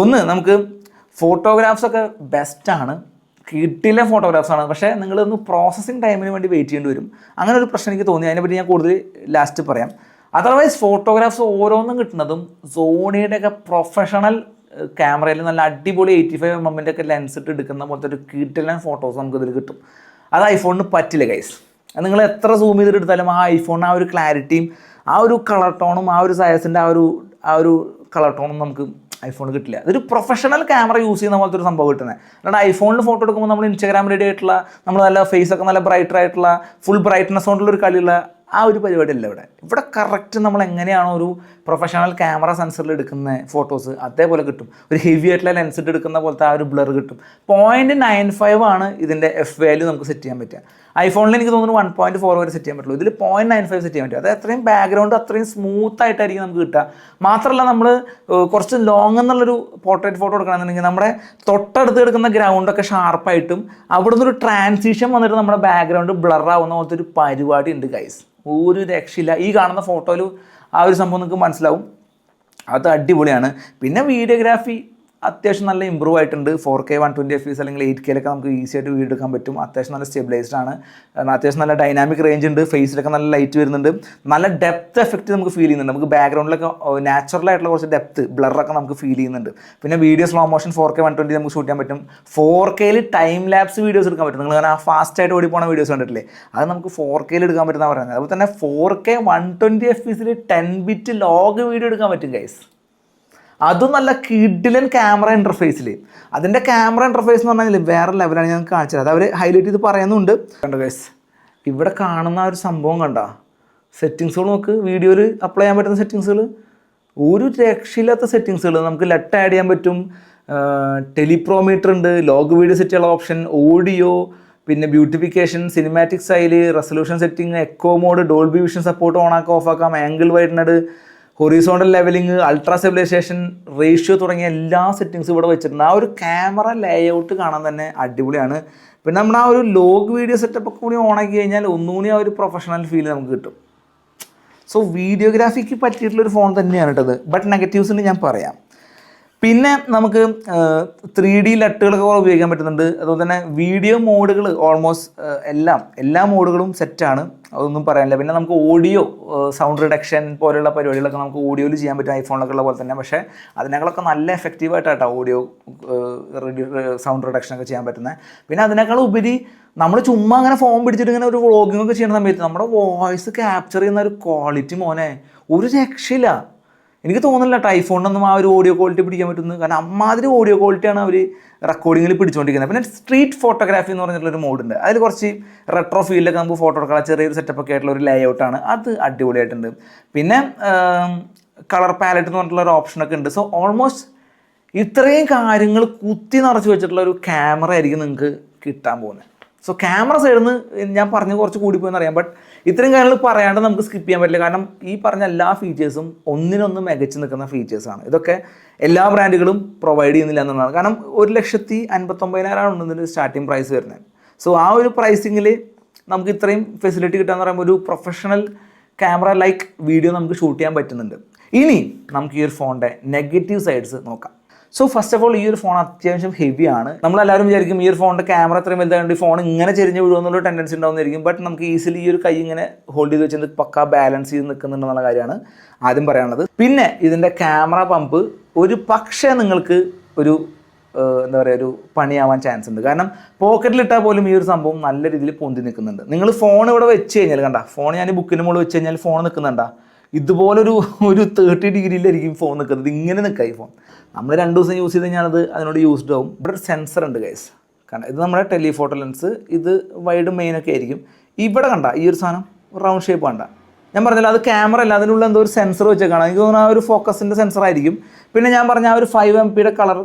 ഒന്ന് നമുക്ക് ഫോട്ടോഗ്രാഫ്സൊക്കെ ബെസ്റ്റാണ്, കിട്ടില്ല ഫോട്ടോഗ്രാഫ്സാണ്. പക്ഷേ നിങ്ങളൊന്ന് പ്രോസസ്സിങ് ടൈമിന് വേണ്ടി വെയിറ്റ് ചെയ്യേണ്ടി വരും. അങ്ങനെ ഒരു പ്രശ്നം എനിക്ക് തോന്നി, അതിനെപ്പറ്റി ഞാൻ കൂടുതൽ ലാസ്റ്റ് പറയാം. അതർവൈസ് ഫോട്ടോഗ്രാഫ്സ് ഓരോന്നും കിട്ടുന്നതും സോണിയുടെയൊക്കെ പ്രൊഫഷണൽ ക്യാമറയിൽ നല്ല അടിപൊളി 85mm ഒക്കെ ലെൻസ് ഇട്ട് എടുക്കുന്ന പോലത്തെ ഒരു കിട്ടില്ല ഫോട്ടോസ് നമുക്കിതിൽ കിട്ടും. അത് ഐഫോണിന് പറ്റില്ല ഗൈസ്. നിങ്ങൾ എത്ര സൂം ചെയ്തിട്ട് എടുത്താലും ആ ഐഫോണിന് ആ ഒരു ക്ലാരിറ്റിയും ആ ഒരു കളർ ടോണും ആ ഒരു സൈസിൻ്റെ ആ ഒരു കളർ ടോണും നമുക്ക് ഐഫോൺ കിട്ടില്ല. ഇതൊരു പ്രൊഫഷണൽ ക്യാമറ യൂസ് ചെയ്യുന്ന പോലത്തെ ഒരു സംഭവം കിട്ടുന്നത്. അല്ലാണ്ട് ഐഫോണിൽ ഫോട്ടോ എടുക്കുമ്പോൾ നമ്മൾ ഇൻസ്റ്റാഗ്രാം റെഡി ആയിട്ടുള്ള നമ്മൾ നല്ല ഫേസൊക്കെ നല്ല ബ്രൈറ്റർ ആയിട്ടുള്ള ഫുൾ ബ്രൈറ്റ്നസ് കൊണ്ടുള്ള ഒരു കളിയുള്ള ആ ഒരു പരിപാടിയല്ല ഇവിടെ കറക്റ്റ് നമ്മൾ എങ്ങനെയാണോ ഒരു പ്രൊഫഷണൽ ക്യാമറ സെൻസറിൽ എടുക്കുന്ന ഫോട്ടോസ് അതേപോലെ കിട്ടും. ഒരു ഹെവി ആയിട്ടുള്ള ലെൻസ് ഇട്ട് എടുക്കുന്ന പോലത്തെ ആ ഒരു ബ്ലർ കിട്ടും. 0.95 ആണ് ഇതിൻ്റെ എഫ് വാല്യൂ നമുക്ക് സെറ്റ് ചെയ്യാൻ പറ്റുക. ഐഫോണിൽ എനിക്ക് തോന്നുന്നു 1.4 വരെ സെറ്റ് ചെയ്യാൻ പറ്റുള്ളൂ. ഇതിൽ 0.95 സെറ്റ് ചെയ്യാൻ പറ്റും. അത് അത്രയും ബാക്ക്ഗ്രൗണ്ട് അത്രയും സ്മൂത്ത് ആയിട്ടായിരിക്കും നമുക്ക് കിട്ടുക. മാത്രമല്ല നമ്മൾ കുറച്ച് ലോങ് എന്നുള്ളൊരു പോർട്രേറ്റ് ഫോട്ടോ എടുക്കണമെന്നുണ്ടെങ്കിൽ നമ്മുടെ തൊട്ടടുത്ത് എടുക്കുന്ന ഗ്രൗണ്ടൊക്കെ ഷാർപ്പായിട്ടും അവിടുന്ന് ഒരു ട്രാൻസിഷൻ വന്നിട്ട് നമ്മുടെ ബാക്ക്ഗ്രൗണ്ട് ബ്ലർ ആവുന്ന പോലത്തെ ഒരു പരിപാടി ഉണ്ട് ഗൈസ്. ഒരു രക്ഷയില്ല. ഈ കാണുന്ന ഫോട്ടോയിൽ ആ ഒരു സംഭവം നിങ്ങൾക്ക് മനസ്സിലാവും. അത് അടിപൊളിയാണ്. പിന്നെ വീഡിയോഗ്രാഫി അത്യാവശ്യം നല്ല ഇമ്പ്രൂവ് ആയിട്ടുണ്ട്. 4K 120 FPS അല്ലെങ്കിൽ 8K നമുക്ക് ഈസി ആയിട്ട് വീഡിയോ എടുക്കാൻ പറ്റും. അത്യാവശ്യം നല്ല സ്റ്റെബിലൈസ്ഡ് ആണ്. അത്യാവശ്യം നല്ല ഡൈനാമിക് റേഞ്ച് ഉണ്ട്. ഫേസിലൊക്കെ നല്ല ലൈറ്റ് വരുന്നുണ്ട്. നല്ല ഡെപ്ത് എഫക്റ്റ് നമുക്ക് ഫീൽ ചെയ്യുന്നുണ്ട്. നമുക്ക് ബാക്ക്ഗ്രൗണ്ടിലൊക്കെ നാച്ചുറൽ ആയിട്ടുള്ള കുറച്ച് ഡെപ്ത് ബ്ലറൊക്കെ നമുക്ക് ഫീൽ ചെയ്യുന്നുണ്ട്. പിന്നെ വീഡിയോ സ്ലോ മോഷൻ 4K 120 നമുക്ക് ഷൂട്ട് ചെയ്യാൻ പറ്റും. 4Kയിൽ ടൈം ലാപ്സ് വീഡിയോസ് എടുക്കാൻ പറ്റും. നിങ്ങൾ ആ ഫാസ്റ്റ് ആയിട്ട് ഓടി പോകുന്ന വീഡിയോസ് കണ്ടിട്ടില്ലേ, അത് നമുക്ക് 4Kയിൽ എടുക്കാൻ പറ്റുന്ന പറയുന്നത്. അതുപോലെ തന്നെ 4K 120 FPSൽ 10-bit ലോഗ് വീഡിയോ എടുക്കാൻ പറ്റും ഗൈസ്. അതും നല്ല കിഡിലൻ ക്യാമറ ഇൻ്റർഫേസിൽ. അതിൻ്റെ ക്യാമറ ഇൻ്റർഫേസ് എന്ന് പറഞ്ഞാൽ വേറെ ലെവലാണ്. ഞാൻ കാണിച്ചത് അത് അവർ ഹൈലൈറ്റ് ചെയ്ത് പറയുന്നുണ്ട്. കണ്ടോ ഗൈസ്, ഇവിടെ കാണുന്ന ആ ഒരു സംഭവം കണ്ട സെറ്റിങ്സുകൾ നോക്ക്. വീഡിയോയിൽ അപ്ലൈ ചെയ്യാൻ പറ്റുന്ന സെറ്റിങ്സുകൾ ഒരു രക്ഷയില്ലാത്ത സെറ്റിങ്സുകൾ. നമുക്ക് ലെറ്റ് ആഡ് ചെയ്യാൻ പറ്റും, ടെലിപ്രോമീറ്റർ ഉണ്ട്, ലോഗ് വീഡിയോ സെറ്റ് ചെയ്യാനുള്ള ഓപ്ഷൻ, ഓഡിയോ, പിന്നെ beautification, cinematic style, resolution setting, eco mode, Dolby vision support ഓണാക്കാം ഓഫാക്കാം, angle widened, horizontal levelling, ultra stabilisation, ratio തുടങ്ങിയ എല്ലാ സെറ്റിങ്സും ഇവിടെ വെച്ചിട്ടുണ്ട്. ആ ഒരു ക്യാമറ ലേഔട്ട് കാണാൻ തന്നെ അടിപൊളിയാണ്. പിന്നെ നമ്മുടെ ആ ഒരു ലോഗ് വീഡിയോ സെറ്റപ്പ് ഒക്കെ കൂടി ഓണാക്കി കഴിഞ്ഞാൽ ഒന്നുകൂടി ആ ഒരു പ്രൊഫഷണൽ ഫീൽ നമുക്ക് കിട്ടും. സോ വീഡിയോഗ്രാഫിക്ക് പറ്റിയിട്ടുള്ളൊരു ഫോൺ തന്നെയാണ് കേട്ടത്. ബട്ട് നെഗറ്റീവ്സിന് ഞാൻ പറയാം. പിന്നെ നമുക്ക് 3D ലട്ടുകളൊക്കെ ഉപയോഗിക്കാൻ പറ്റുന്നുണ്ട്. അതുപോലെ തന്നെ വീഡിയോ മോഡുകൾ ഓൾമോസ്റ്റ് എല്ലാ മോഡുകളും സെറ്റാണ്, അതൊന്നും പറയാനില്ല. പിന്നെ നമുക്ക് ഓഡിയോ സൗണ്ട് റിഡക്ഷൻ പോലെയുള്ള പരിപാടികളൊക്കെ നമുക്ക് ഓഡിയോയിൽ ചെയ്യാൻ പറ്റും ഐഫോണിലൊക്കെ ഉള്ള പോലെ തന്നെ. പക്ഷേ അതിനേക്കാളൊക്കെ നല്ല എഫക്റ്റീവായിട്ടാണ് ഓഡിയോ സൗണ്ട് റിഡക്ഷനൊക്കെ ചെയ്യാൻ പറ്റുന്നത്. പിന്നെ അതിനേക്കാൾ ഉപരി നമ്മൾ ചുമ്മാ അങ്ങനെ ഫോൺ പിടിച്ചിട്ട് ഇങ്ങനെ ഒരു വ്ളോഗിംഗ് ഒക്കെ ചെയ്യുന്ന സമയത്ത് നമ്മുടെ വോയിസ് ക്യാപ്ചർ ചെയ്യുന്ന ഒരു ക്വാളിറ്റി മോനെ ഒരു രക്ഷയില്ല. എനിക്ക് തോന്നുന്നില്ല ഐഫോണിനൊന്നും ആ ഒരു ഓഡിയോ ക്വാളിറ്റി പിടിക്കാൻ പറ്റുന്നത്. കാരണം അമ്മാതിരി ഓഡിയോ ക്വാളിറ്റിയാണ് അവർ റെക്കോർഡിങ്ങിൽ പിടിച്ചുകൊണ്ടിരിക്കുന്നത്. പിന്നെ സ്ട്രീറ്റ് ഫോട്ടോഗ്രാഫി എന്ന് പറഞ്ഞിട്ടുള്ളൊരു മോഡുണ്ട്. അതിൽ കുറച്ച് റെട്രോ ഫീൽഡൊക്കെ നമുക്ക് ഫോട്ടോ എടുക്കാൻ ചെറിയൊരു സെറ്റപ്പൊക്കെ ആയിട്ടുള്ള ഒരു ലേഔട്ടാണ്. അത് അടിപൊളിയായിട്ടുണ്ട്. പിന്നെ കളർ പാലറ്റ് എന്ന് പറഞ്ഞിട്ടുള്ള ഒരു ഓപ്ഷനൊക്കെ ഉണ്ട്. സോ ഓൾമോസ്റ്റ് ഇത്രയും കാര്യങ്ങൾ കുത്തി നിറച്ച് വെച്ചിട്ടുള്ള ഒരു ക്യാമറ ആയിരിക്കും നിങ്ങൾക്ക് കിട്ടാൻ പോകുന്നത്. സോ ക്യാമറ സൈഡിൽ നിന്ന് ഞാൻ പറഞ്ഞ് കുറച്ച് കൂടിപ്പോയെന്ന് അറിയാം. ബട്ട് ഇത്രയും കാര്യങ്ങൾ പറയാണ്ട് നമുക്ക് സ്കിപ്പ് ചെയ്യാൻ പറ്റില്ല. കാരണം ഈ പറഞ്ഞ എല്ലാ ഫീച്ചേഴ്സും ഒന്നിനൊന്ന് മികച്ച് നിൽക്കുന്ന ഫീച്ചേഴ്സാണ്. ഇതൊക്കെ എല്ലാ ബ്രാൻഡുകളും പ്രൊവൈഡ് ചെയ്യുന്നില്ല എന്നുള്ളതാണ്. കാരണം 1,59,000 ഉണ്ടെന്നൊരു സ്റ്റാർട്ടിങ് പ്രൈസ് വരുന്നത്. സോ ആ ഒരു പ്രൈസിങ്ങിൽ നമുക്ക് ഇത്രയും ഫെസിലിറ്റി കിട്ടുക എന്ന് പറയുമ്പോൾ ഒരു പ്രൊഫഷണൽ ക്യാമറ ലൈക്ക് വീഡിയോ നമുക്ക് ഷൂട്ട് ചെയ്യാൻ പറ്റുന്നുണ്ട്. ഇനി നമുക്ക് ഈ ഒരു ഫോണിൻ്റെ നെഗറ്റീവ് സൈഡ്സ് നോക്കാം. സോ ഫസ്റ്റ് ഓഫ് ഓൾ ഈ ഒരു ഫോൺ അത്യാവശ്യം ഹെവിയാണ്. നമ്മളെല്ലാവരും വിചാരിക്കും ഈ ഒരു ഫോണിൻ്റെ ക്യാമറ അത്രയും വലുതായതുകൊണ്ട് ഈ ഫോൺ ഇങ്ങനെ ചെരിഞ്ഞ് വീഴുമെന്നുള്ള ടെൻഡൻസി ഉണ്ടാവുന്നതായിരിക്കും. ബട്ട് നമുക്ക് ഈസിലി ഈ ഒരു കൈ ഇങ്ങനെ ഹോൾഡ് ചെയ്ത് വെച്ചിട്ട് പക്ക ബാലൻസ് ചെയ്ത് നിൽക്കുന്നുണ്ടെന്നുള്ള കാര്യമാണ് ആദ്യം പറയാനുള്ളത്. പിന്നെ ഇതിൻ്റെ ക്യാമറ പമ്പ് ഒരു പക്ഷേ നിങ്ങൾക്ക് ഒരു എന്താ പറയുക ഒരു പണിയാവാൻ ചാൻസ് ഉണ്ട്. കാരണം പോക്കറ്റിലിട്ടാൽ പോലും ഈ ഒരു സംഭവം നല്ല രീതിയിൽ പൊന്തി നിൽക്കുന്നുണ്ട്. നിങ്ങൾ ഫോൺ ഇവിടെ വെച്ച് കഴിഞ്ഞാൽ കണ്ട ഫോൺ ഞാൻ ബുക്കിന് മുകളിൽ വെച്ച് കഴിഞ്ഞാൽ ഫോൺ നിൽക്കുന്നുണ്ടാ ഇതുപോലൊരു 30 ഡിഗ്രിയിലായിരിക്കും ഫോൺ നിൽക്കുന്നത്. ഇങ്ങനെ നിൽക്കുക ഈ ഫോൺ. നമ്മൾ 2 ദിവസം യൂസ് ചെയ്ത് കഴിഞ്ഞാൽ അതിനോട് യൂസ്ഡ് ആവും. ഇവിടെ ഒരു സെൻസർ ഉണ്ട് ഗൈസ്. കാരണം ഇത് നമ്മുടെ ടെലിഫോട്ടോ ലെൻസ്, ഇത് വൈഡ് മെയിനൊക്കെ ആയിരിക്കും. ഇവിടെ കണ്ട ഈ ഒരു സാധനം റൗണ്ട് ഷേപ്പ് കണ്ട, ഞാൻ പറഞ്ഞല്ലോ അത് ക്യാമറ അല്ല, അതിനുള്ള എന്തോ ഒരു സെൻസർ വെച്ചേക്കാണ്. എനിക്ക് തോന്നുന്നു ആ ഒരു ഫോക്കസിൻ്റെ സെൻസർ ആയിരിക്കും. പിന്നെ ഞാൻ പറഞ്ഞ ആ ഒരു 5 MP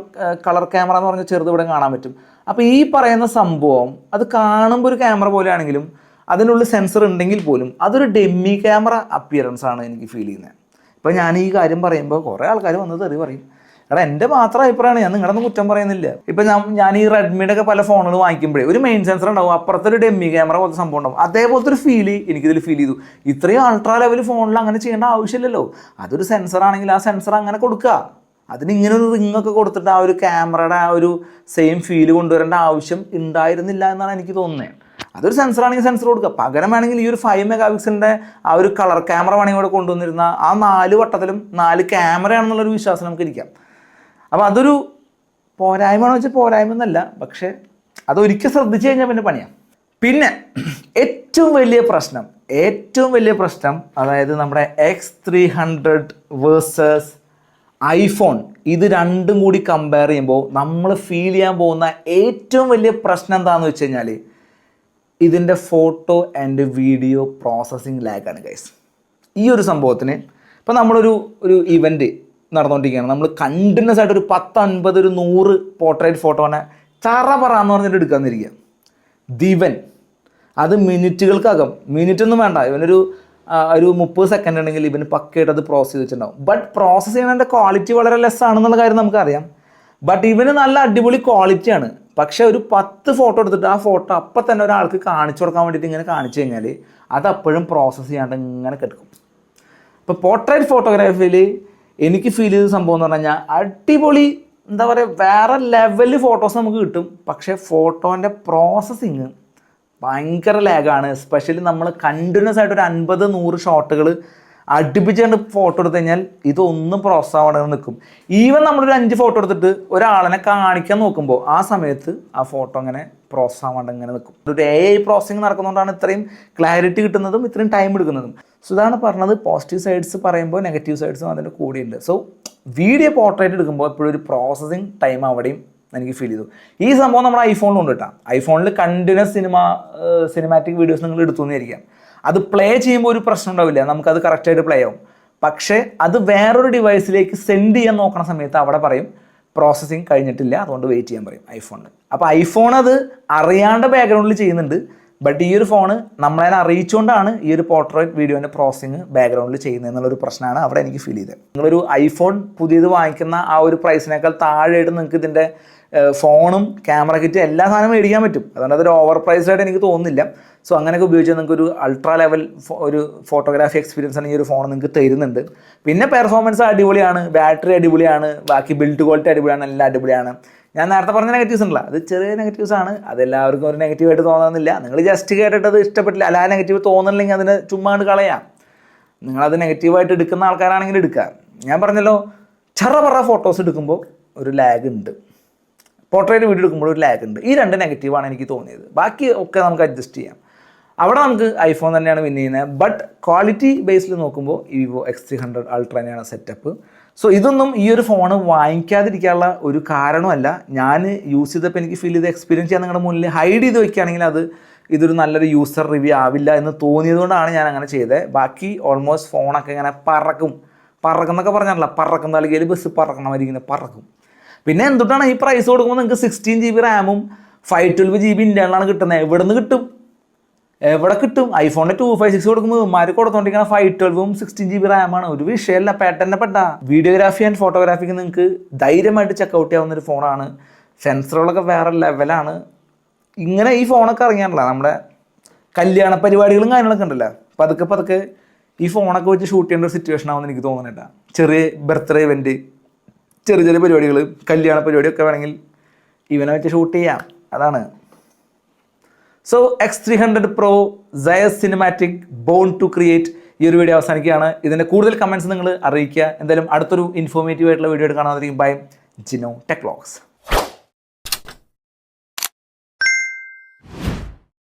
കളർ ക്യാമറ എന്ന് പറഞ്ഞ ചെറുത് ഇവിടെ കാണാൻ പറ്റും. അപ്പോൾ ഈ പറയുന്ന സംഭവം അത് കാണുമ്പോൾ ഒരു ക്യാമറ പോലെയാണെങ്കിലും അതിനുള്ളിൽ സെൻസർ ഉണ്ടെങ്കിൽ പോലും അതൊരു ഡെമ്മി ക്യാമറ അപ്പിയറൻസ് ആണ് എനിക്ക് ഫീൽ ചെയ്യുന്നത്. ഇപ്പോൾ ഞാൻ ഈ കാര്യം പറയുമ്പോൾ കുറേ ആൾക്കാർ വന്നത് തെറി പറയും. എടാ എൻ്റെ മാത്രം അഭിപ്രായമാണ്, ഞാൻ നിങ്ങളൊന്നും കുറ്റം പറയുന്നില്ല. ഇപ്പം ഞാൻ ഈ റെഡ്മിയുടെ ഒക്കെ പല ഫോണുകൾ വാങ്ങിക്കുമ്പോഴേ ഒരു മെയിൻ സെൻസർ ഉണ്ടാവും, അപ്പുറത്തൊരു ഡെമ്മി ക്യാമറ പോലത്തെ സംഭവം ഉണ്ടാവും. അതേപോലത്തെ ഒരു ഫീല് എനിക്കിതിൽ ഫീൽ ചെയ്തു. ഇത്രയും അൾട്രാ ലെവൽ ഫോണിൽ അങ്ങനെ ചെയ്യേണ്ട ആവശ്യമില്ലല്ലോ. അതൊരു സെൻസർ ആണെങ്കിൽ ആ സെൻസർ അങ്ങനെ കൊടുക്കുക. അതിന് ഇങ്ങനെ ഒരു റിങ്ങൊക്കെ കൊടുത്തിട്ട് ആ ഒരു ക്യാമറയുടെ ആ ഒരു സെയിം ഫീല് കൊണ്ടുവരേണ്ട ആവശ്യം ഉണ്ടായിരുന്നില്ല എന്നാണ് എനിക്ക് തോന്നുന്നത്. അതൊരു സെൻസർ ആണെങ്കിൽ സെൻസർ കൊടുക്കുക. പകരം വേണമെങ്കിൽ ഈ ഒരു 5 MP ആ ഒരു കളർ ക്യാമറ വേണമെങ്കിൽ ഇവിടെ കൊണ്ടുവന്നിരുന്ന ആ 4 വട്ടത്തിലും 4 ക്യാമറയാണെന്നുള്ളൊരു വിശ്വാസം നമുക്ക് ഇരിക്കാം. അപ്പോൾ അതൊരു പോരായ്മയാണെന്ന് വെച്ചാൽ പോരായ്മ എന്നല്ല, പക്ഷേ അതൊരിക്കൽ ശ്രദ്ധിച്ചു കഴിഞ്ഞാൽ പിന്നെ പണിയാണ്. പിന്നെ ഏറ്റവും വലിയ പ്രശ്നം അതായത് നമ്മുടെ X300 വേഴ്സസ് ഐഫോൺ, ഇത് രണ്ടും കൂടി കമ്പയർ ചെയ്യുമ്പോൾ നമ്മൾ ഫീൽ ചെയ്യാൻ പോകുന്ന ഏറ്റവും വലിയ പ്രശ്നം എന്താണെന്ന് വെച്ച് കഴിഞ്ഞാൽ ഇതിൻ്റെ ഫോട്ടോ ആൻഡ് വീഡിയോ പ്രോസസ്സിങ് ലാഗാണ് ഗൈസ്. ഈ ഒരു സംഭവത്തിന് ഇപ്പോൾ നമ്മളൊരു ഇവൻറ്റ് നടന്നുകൊണ്ടിരിക്കുകയാണ്, നമ്മൾ കണ്ടിന്യൂസ് ആയിട്ട് ഒരു 10, 50, ഒരു 100 പോർട്രേറ്റ് ഫോട്ടോനെ ചറപറാന്ന് പറഞ്ഞിട്ട് എടുക്കാമെന്നിരിക്കുക. ദിവൻ അത് മിനിറ്റുകൾക്കകം, മിനിറ്റൊന്നും വേണ്ട, ഇവനൊരു 30 സെക്കൻഡ് ഉണ്ടെങ്കിൽ ഇവന് പക്കയായിട്ട് അത് പ്രോസസ്സ് ചെയ്ത് വെച്ചിട്ടുണ്ടാവും. ബട്ട് പ്രോസസ്സ് ചെയ്യുന്നതിൻ്റെ ക്വാളിറ്റി വളരെ ലെസ് ആണെന്നുള്ള കാര്യം നമുക്കറിയാം. ബട്ട് ഇവന് നല്ല അടിപൊളി ക്വാളിറ്റിയാണ്. പക്ഷേ ഒരു 10 ഫോട്ടോ എടുത്തിട്ട് ആ ഫോട്ടോ അപ്പം തന്നെ ഒരാൾക്ക് കാണിച്ചു കൊടുക്കാൻ വേണ്ടിയിട്ട് ഇങ്ങനെ കാണിച്ചു കഴിഞ്ഞാൽ അത് അപ്പോഴും പ്രോസസ്സ് ചെയ്യാണ്ട് ഇങ്ങനെ കിടക്കും. ഇപ്പോൾ പോർട്രേറ്റ് ഫോട്ടോഗ്രാഫിയിൽ എനിക്ക് ഫീൽ ചെയ്ത സംഭവം എന്ന് പറഞ്ഞു കഴിഞ്ഞാൽ അടിപൊളി, എന്താ പറയുക, വേറെ ലെവലിൽ ഫോട്ടോസ് നമുക്ക് കിട്ടും. പക്ഷേ ഫോട്ടോൻ്റെ പ്രോസസ്സിങ് ഭയങ്കര ലാഗാണ്. എസ്പെഷ്യലി നമ്മൾ കണ്ടിന്യൂസ് ആയിട്ട് ഒരു 50-100 ഷോട്ടുകൾ അടുപ്പിച്ചുകൊണ്ട് ഫോട്ടോ എടുത്തു കഴിഞ്ഞാൽ ഇതൊന്നും പ്രോസസ് ആവാതെ നിൽക്കും. ഈവൻ നമ്മളൊരു 5 ഫോട്ടോ എടുത്തിട്ട് ഒരാളെ കാണിക്കാൻ നോക്കുമ്പോൾ ആ സമയത്ത് ആ ഫോട്ടോ അങ്ങനെ പ്രോസസ് ആവാണ്ട് ഇങ്ങനെ നിൽക്കും. ഒരു AI പ്രോസസ്സിങ് നടക്കുന്നതുകൊണ്ടാണ് ഇത്രയും ക്ലാരിറ്റി കിട്ടുന്നതും ഇത്രയും ടൈം എടുക്കുന്നതും. സോ ഇതാണ് പറഞ്ഞത്, പോസിറ്റീവ് സൈഡ്സ് പറയുമ്പോൾ നെഗറ്റീവ് സൈഡ്സും അതിൻ്റെ കൂടെയുണ്ട്. സോ വീഡിയോ പോർട്രേറ്റ് എടുക്കുമ്പോൾ എപ്പോഴും ഒരു പ്രോസസ്സിങ് ടൈം അവിടെയും എനിക്ക് ഫീൽ ചെയ്തു. ഈ സംഭവം നമ്മുടെ ഐഫോണിലുണ്ട് കേട്ടോ. ഐഫോണിൽ കണ്ടിന്യൂസ് സിനിമാറ്റിക് വീഡിയോസ് നിങ്ങൾ എടുത്തു എന്നിരിക്കാം. അത് പ്ലേ ചെയ്യുമ്പോൾ ഒരു പ്രശ്നം ഉണ്ടാവില്ല, നമുക്കത് കറക്റ്റായിട്ട് പ്ലേ ആവും. പക്ഷേ അത് വേറൊരു ഡിവൈസിലേക്ക് സെൻഡ് ചെയ്യാൻ നോക്കുന്ന സമയത്ത് അവിടെ പറയും പ്രോസസ്സിങ് കഴിഞ്ഞിട്ടില്ല, അതുകൊണ്ട് വെയിറ്റ് ചെയ്യാൻ പറയും ഐഫോണിൽ. അപ്പോൾ ഐഫോൺ അത് അറിയാണ്ട് ബാക്ക്ഗ്രൗണ്ടിൽ ചെയ്യുന്നുണ്ട്. ബട്ട് ഈ ഒരു ഫോണ് നമ്മളതിനെ അറിയിച്ചുകൊണ്ടാണ് ഈ ഒരു പോർട്രേറ്റ് വീഡിയോൻ്റെ പ്രോസസ്സിങ് ബാക്ക്ഗ്രൗണ്ടിൽ ചെയ്യുന്നത് എന്നുള്ളൊരു പ്രശ്നമാണ് അവിടെ എനിക്ക് ഫീൽ ചെയ്തത്. നിങ്ങളൊരു ഐഫോൺ പുതിയത് വാങ്ങിക്കുന്ന ആ ഒരു പ്രൈസിനേക്കാൾ താഴെയായിട്ട് നിങ്ങൾക്ക് ഇതിൻ്റെ ഫോണും ക്യാമറ കിറ്റും എല്ലാ സാധനവും മേടിക്കാൻ പറ്റും. അതുകൊണ്ട് അതൊരു ഓവർ പ്രൈസ്ഡായിട്ട് എനിക്ക് തോന്നുന്നില്ല. സോ അങ്ങനെയൊക്കെ ഉപയോഗിച്ചാൽ നിങ്ങൾക്ക് ഒരു അൾട്രാ ലെവൽ ഒരു ഫോട്ടോഗ്രാഫി എക്സ്പീരിയൻസ് ആണ് ഈ ഒരു ഫോൺ നിങ്ങൾക്ക് തരുന്നുണ്ട്. പിന്നെ പെർഫോമൻസ് അടിപൊളിയാണ്, ബാറ്ററി അടിപൊളിയാണ്, ബാക്കി ബിൽഡ് ക്വാളിറ്റി അടിപൊളിയാണ്, എല്ലാം അടിപൊളിയാണ്. ഞാൻ നേരത്തെ പറഞ്ഞ നെഗറ്റീവ്സ് ഉണ്ടല്ലോ, അത് ചെറിയ നെഗറ്റീവ്സ് ആണ്, അതെല്ലാവർക്കും ഒരു നെഗറ്റീവായിട്ട് തോന്നുന്നില്ല. നിങ്ങൾ ജസ്റ്റ് കേട്ടിട്ട് അത് ഇഷ്ടപ്പെട്ടില്ല, അല്ല ആ നെഗറ്റീവ് തോന്നുന്നില്ലെങ്കിൽ അതിന് ചുമ്മാ കളയാം. നിങ്ങളത് നെഗറ്റീവായിട്ട് എടുക്കുന്ന ആൾക്കാരാണെങ്കിൽ എടുക്കുക. ഞാൻ പറഞ്ഞല്ലോ, ചറപറ ഫോട്ടോസ് എടുക്കുമ്പോൾ ഒരു ലാഗ് ഉണ്ട്, പോർട്രേറ്റ് വീഡിയോ എടുക്കുമ്പോൾ ഒരു ലാഗ് ഉണ്ട്. ഈ 2 നെഗറ്റീവാണ് എനിക്ക് തോന്നിയത്. ബാക്കി ഒക്കെ നമുക്ക് അഡ്ജസ്റ്റ് ചെയ്യാം. അവിടെ നമുക്ക് ഐഫോൺ തന്നെയാണ് വിൻ ചെയ്യുന്നത്. ബട്ട് ക്വാളിറ്റി ബേസിൽ നോക്കുമ്പോൾ ഈ വിവോ X300 അൾട്ര തന്നെയാണ് സെറ്റപ്പ്. സോ ഇതൊന്നും ഈ ഒരു ഫോൺ വാങ്ങിക്കാതിരിക്കാനുള്ള ഒരു കാരണമല്ല. ഞാൻ യൂസ് ചെയ്തപ്പോൾ എനിക്ക് ഫീൽ ചെയ്ത എക്സ്പീരിയൻസ് ചെയ്യാൻ നിങ്ങളുടെ മുന്നിൽ ഹൈഡ് ചെയ്ത് വയ്ക്കുകയാണെങ്കിൽ ഇതൊരു നല്ലൊരു യൂസർ റിവ്യൂ ആവില്ല എന്ന് തോന്നിയതുകൊണ്ടാണ് ഞാൻ അങ്ങനെ ചെയ്തത്. ബാക്കി ഓൾമോസ്റ്റ് ഫോണൊക്കെ ഇങ്ങനെ പറക്കുന്നൊക്കെ പറഞ്ഞാലല്ല, പറക്കുന്ന അല്ലെങ്കിൽ ബസ് പറക്കണമായിരിക്കുന്നത് പറക്കും. പിന്നെ എന്തുകൊണ്ടാണ് ഈ പ്രൈസ് കൊടുക്കുമ്പോൾ നിങ്ങൾക്ക് 16 GB റാമും 512 GB ഇൻ്റർണലാണ് കിട്ടുന്നത്. എവിടെ കിട്ടും? ഐഫോണിന് 256 കൊടുക്കുമ്പോൾ ഇവന്മാർ കൊടുത്തോണ്ടിരിക്കുന്ന 512ഉം 16 GB റാമാണ്. ഒരു വിഷയമല്ല, പാറ്റേണിനെ പെട്ട വീഡിയോഗ്രാഫി ആൻഡ് ഫോട്ടോഗ്രാഫിക്ക് നിങ്ങൾക്ക് ധൈര്യമായിട്ട് ചെക്കൗട്ട് ചെയ്യാവുന്ന ഒരു ഫോണാണ്. സെൻസറുകളൊക്കെ വേറെ ലെവലാണ്. ഇങ്ങനെ ഈ ഫോണൊക്കെ ഇറങ്ങിയാണല്ലോ നമ്മുടെ കല്യാണ പരിപാടികളും കാര്യങ്ങളൊക്കെ ഉണ്ടല്ലോ, പതുക്കെ ഈ ഫോണൊക്കെ വെച്ച് ഷൂട്ട് ചെയ്യേണ്ട ഒരു സിറ്റുവേഷൻ ആവുമെന്ന് എനിക്ക് തോന്നുന്നില്ല. ചെറിയ ബർത്ത്ഡേ ഇവൻറ്റ്, ചെറിയ പരിപാടികൾ, കല്യാണ പരിപാടിയൊക്കെ വേണമെങ്കിൽ ഇവനെ വെച്ച് ഷൂട്ട് ചെയ്യാം. അതാണ്. So X300 Pro Zeiss Cinematic Born to Create ഈ ഒരു വീഡിയോ അവസാനിക്കുകയാണ്. ഇതിൻ്റെ കൂടുതൽ കമൻറ്റ്സ് നിങ്ങൾ അറിയിക്കുക. എന്തായാലും അടുത്തൊരു ഇൻഫോർമേറ്റീവ് ആയിട്ടുള്ള വീഡിയോ ആയിട്ട് കാണാതിരിക്കും. ബൈ. Jino tech vlogs.